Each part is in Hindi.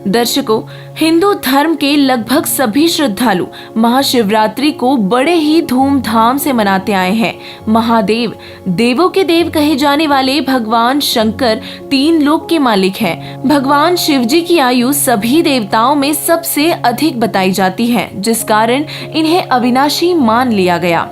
दर्शकों, हिंदू धर्म के लगभग सभी श्रद्धालु महाशिवरात्रि को बड़े ही धूमधाम से मनाते आए हैं। महादेव, देवों के देव कहे जाने वाले भगवान शंकर 3 लोक के मालिक हैं। भगवान शिव जी की आयु सभी देवताओं में सबसे अधिक बताई जाती है, जिस कारण इन्हें अविनाशी मान लिया गया।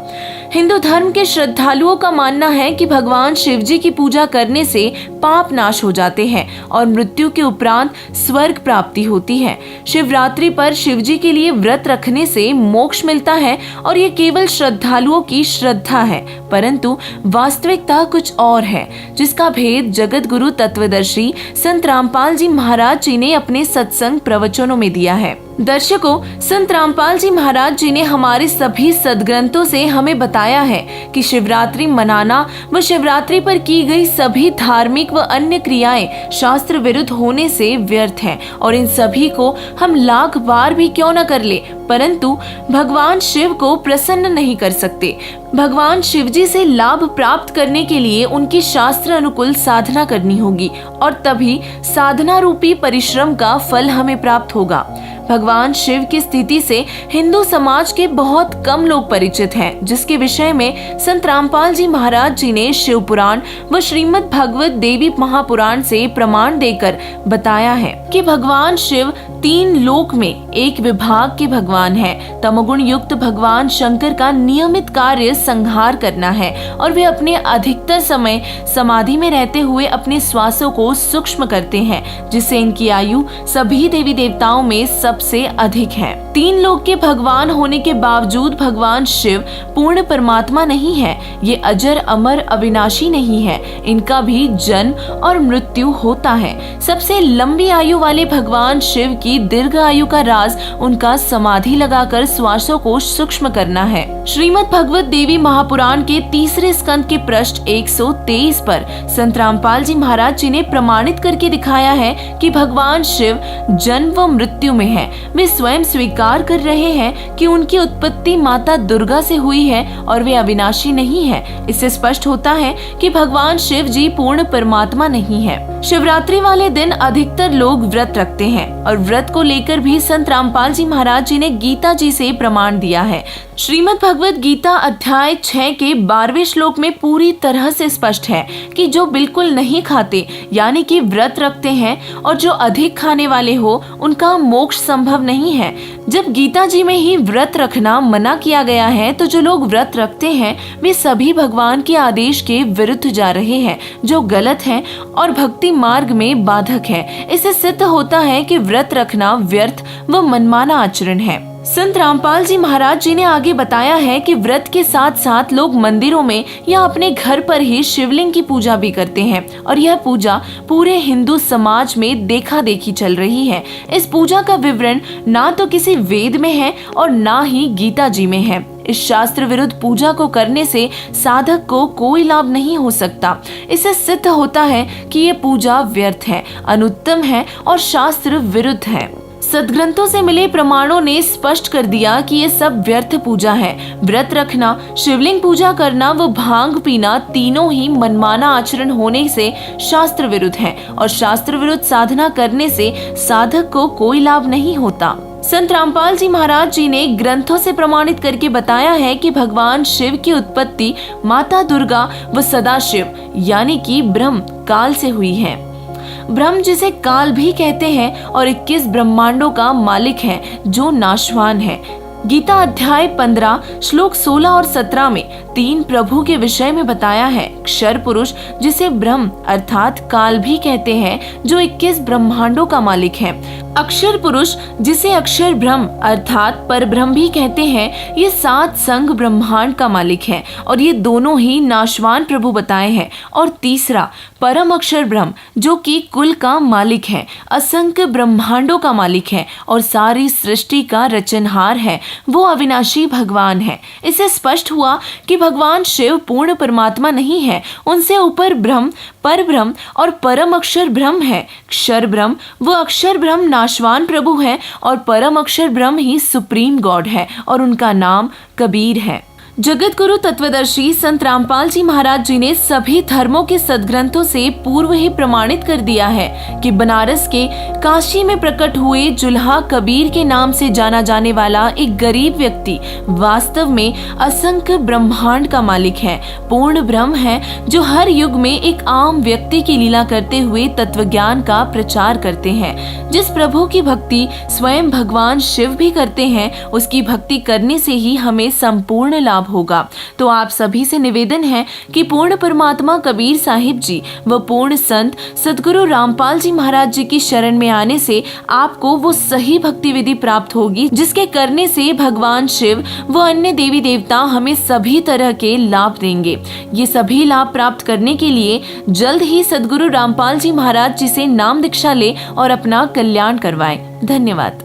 हिंदू धर्म के श्रद्धालुओं का मानना है कि भगवान शिव जी की पूजा करने से पाप नाश हो जाते हैं और मृत्यु के उपरांत स्वर्ग प्राप्ति होती है। शिवरात्रि पर शिव जी के लिए व्रत रखने से मोक्ष मिलता है और ये केवल श्रद्धालुओं की श्रद्धा है, परंतु वास्तविकता कुछ और है, जिसका भेद जगत गुरु तत्वदर्शी संत रामपाल जी महाराज जी ने अपने सत्संग प्रवचनों में दिया है। दर्शकों, संत रामपाल जी महाराज जी ने हमारे सभी सदग्रंथों से हमें बताया है कि शिवरात्रि मनाना व शिवरात्रि पर की गई सभी धार्मिक व अन्य क्रियाएं शास्त्र विरुद्ध होने से व्यर्थ हैं और इन सभी को हम लाख बार भी क्यों न कर ले, परंतु भगवान शिव को प्रसन्न नहीं कर सकते। भगवान शिव जी से लाभ प्राप्त करने के लिए उनकी शास्त्र अनुकूल साधना करनी होगी और तभी साधना रूपी परिश्रम का फल हमें प्राप्त होगा। भगवान शिव की स्थिति से हिंदू समाज के बहुत कम लोग परिचित हैं, जिसके विषय में संत रामपाल जी महाराज जी ने शिव पुराण व श्रीमद् भगवत देवी महापुराण से प्रमाण देकर बताया है कि भगवान शिव 3 लोक में एक विभाग के भगवान हैं। तमोगुण युक्त भगवान शंकर का नियमित कार्य संहार करना है और वे अपने अधिकतर समय समाधि में रहते हुए अपने श्वासों को सूक्ष्म करते हैं, जिससे इनकी आयु सभी देवी देवताओं में सबसे अधिक है। 3 लोक के भगवान होने के बावजूद भगवान शिव पूर्ण परमात्मा नहीं है। ये अजर अमर अविनाशी नहीं है, इनका भी जन्म और मृत्यु होता है। सबसे लंबी आयु वाले भगवान शिव की दीर्घ आयु का राज उनका समाधि लगाकर श्वासों को सूक्ष्म करना है। श्रीमद् भगवत देवी महापुराण के 3रे स्कंद के पृष्ठ 123 पर संत रामपाल जी महाराज जी ने प्रमाणित करके दिखाया है कि भगवान शिव जन्म व मृत्यु में है। वे स्वयं स्वीकार कर रहे हैं कि उनकी उत्पत्ति माता दुर्गा से हुई है और वे अविनाशी नहीं है। इससे स्पष्ट होता है कि भगवान शिव जी पूर्ण परमात्मा नहीं है। शिवरात्रि वाले दिन अधिकतर लोग व्रत रखते हैं और व्रत को लेकर भी संत रामपाल जी महाराज जी ने गीता जी से प्रमाण दिया है। श्रीमद् भगवत गीता अध्याय 6 के 12वें श्लोक में पूरी तरह से स्पष्ट है कि जो बिल्कुल नहीं खाते यानी कि व्रत रखते हैं और जो अधिक खाने वाले हो उनका मोक्ष संभव नहीं है। जब गीता जी में ही व्रत रखना मना किया गया है तो जो लोग व्रत रखते हैं वे सभी भगवान के आदेश के विरुद्ध जा रहे हैं, जो गलत है और भक्ति मार्ग में बाधक है। इससे सिद्ध होता है कि व्रत रखना व्यर्थ व मनमाना आचरण है। संत रामपाल जी महाराज जी ने आगे बताया है कि व्रत के साथ साथ लोग मंदिरों में या अपने घर पर ही शिवलिंग की पूजा भी करते हैं और यह पूजा पूरे हिंदू समाज में देखा देखी चल रही है। इस पूजा का विवरण ना तो किसी वेद में है और ना ही गीता जी में है। इस शास्त्र विरुद्ध पूजा को करने से साधक को कोई लाभ नहीं हो सकता। इससे सिद्ध होता है कि ये पूजा व्यर्थ है, अनुत्तम है और शास्त्र विरुद्ध है। सदग्रंथों से मिले प्रमाणों ने स्पष्ट कर दिया कि ये सब व्यर्थ पूजा है। व्रत रखना, शिवलिंग पूजा करना व भांग पीना तीनों ही मनमाना आचरण होने से शास्त्र विरुद्ध है और शास्त्र विरुद्ध साधना करने से साधक को कोई लाभ नहीं होता। संत रामपाल जी महाराज जी ने ग्रंथों से प्रमाणित करके बताया है कि भगवान शिव की उत्पत्ति माता दुर्गा व सदाशिव यानी कि ब्रह्म काल से हुई है। ब्रह्म जिसे काल भी कहते हैं और 21 ब्रह्मांडों का मालिक है जो नाशवान है। गीता अध्याय 15 श्लोक 16 और 17 में 3 प्रभु के विषय में बताया है। क्षर पुरुष जिसे ब्रह्म अर्थात काल भी कहते हैं जो 21 ब्रह्मांडों का मालिक है। अक्षर पुरुष जिसे अक्षर ब्रह्म अर्थात पर ब्रह्म भी कहते हैं, ये 7 संघ ब्रह्मांड का मालिक है और ये दोनों ही नाशवान प्रभु बताए हैं। और तीसरा परम अक्षर ब्रह्म जो कि कुल का मालिक है, असंख्य ब्रह्मांडों का मालिक है और सारी सृष्टि का रचनहार है, वो अविनाशी भगवान है। इससे स्पष्ट हुआ कि भगवान शिव पूर्ण परमात्मा नहीं है, उनसे ऊपर ब्रह्म, पर ब्रह्म और परम अक्षर ब्रह्म है। क्षर ब्रह्म व अक्षर ब्रह्म नाशवान प्रभु है और परम अक्षर ब्रह्म ही सुप्रीम गॉड है और उनका नाम कबीर है। जगत गुरु तत्वदर्शी संत रामपाल जी महाराज जी ने सभी धर्मों के सदग्रंथों से पूर्व ही प्रमाणित कर दिया है कि बनारस के काशी में प्रकट हुए जुल्हा कबीर के नाम से जाना जाने वाला एक गरीब व्यक्ति वास्तव में असंख्य ब्रह्मांड का मालिक है, पूर्ण ब्रह्म है, जो हर युग में एक आम व्यक्ति की लीला करते हुए तत्व ज्ञान का प्रचार करते हैं। जिस प्रभु की भक्ति स्वयं भगवान शिव भी करते हैं, उसकी भक्ति करने से ही हमें संपूर्ण लाभ होगा। तो आप सभी से निवेदन है कि पूर्ण परमात्मा कबीर साहिब जी व पूर्ण संत सदगुरु रामपाल जी महाराज जी की शरण में आने से आपको वो सही भक्ति विधि प्राप्त होगी, जिसके करने से भगवान शिव व अन्य देवी देवता हमें सभी तरह के लाभ देंगे। ये सभी लाभ प्राप्त करने के लिए जल्द ही सदगुरु रामपाल जी महाराज जी से नाम दीक्षा ले और अपना कल्याण करवाएं। धन्यवाद।